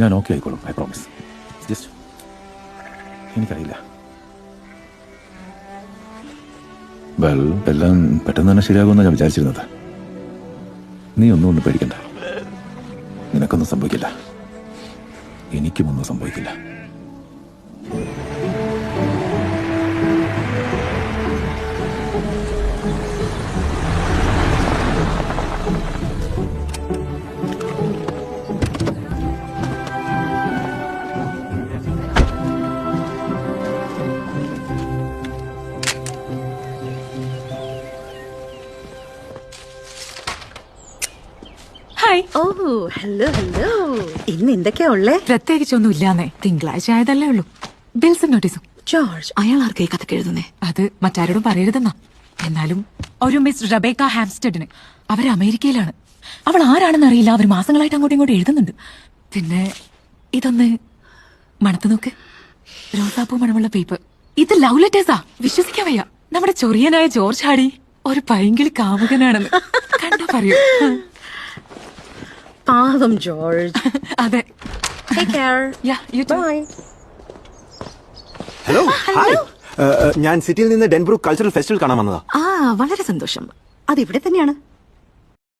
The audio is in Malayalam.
ഞാൻ ഓക്കെ ആയിക്കോളും, ഐ പ്രോമിസ്. ജസ്റ്റ് എനിക്കറിയില്ല. വെൽ, എല്ലാം പെട്ടെന്ന് തന്നെ ശരിയാകുമെന്നാണ് ഞാൻ വിചാരിച്ചിരുന്നത്. നീ ഒന്നും പേടിക്കണ്ട. നിനക്കൊന്നും സംഭവിക്കില്ല, എനിക്കും ഒന്നും സംഭവിക്കില്ല. ഓ ഹലോ ഹലോ. ഇന്ന് എന്തൊക്കെയാ ഉള്ളേ? പ്രത്യേകിച്ചൊന്നും ഇല്ലാന്നേ. തിങ്കളാഴ്ച ആയതല്ലേ ഉള്ളൂ. ബിൽസും നോട്ടീസും. ജോർജ്, അയാൾ ആർക്കായി കഥ എഴുതുന്നേ? അത് മറ്റാരോടും പറയരുതെന്നാ. എന്നാലും ഒരു മിസ് റബേക്ക ഹാംസ്റ്റഡിന്. അവർ അമേരിക്കയിലാണ്. അവൾ ആരാണെന്ന് അറിയില്ല. അവർ മാസങ്ങളായിട്ട് അങ്ങോട്ടും ഇങ്ങോട്ടും എഴുതുന്നുണ്ട്. പിന്നെ ഇതൊന്ന് മണത്ത് നോക്ക്. റോസാപ്പൂ മണമുള്ള പേപ്പർ. ഇത് ലവ് ലെറ്റേഴ്സാ. വിശ്വസിക്കാൻ വയ്യ. നമ്മുടെ ചൊറിയനായ ജോർജ് ഹാഡി ഒരു പൈങ്കിളി കാമുകനാണെന്ന് കണ്ടോ പറയൂ. പാവം ജോർജ്. അതെ. Take care. Yeah, you too. Bye. Hello, hi. ഞാൻ സിറ്റിയിൽ നിന്ന് ഡെൻബ്രൂക്ക് കൾച്ചറൽ ഫെസ്റ്റിവൽ കാണാൻ വന്നതാ. വളരെ സന്തോഷം. അത് ഇവിടെ തന്നെയാണ്.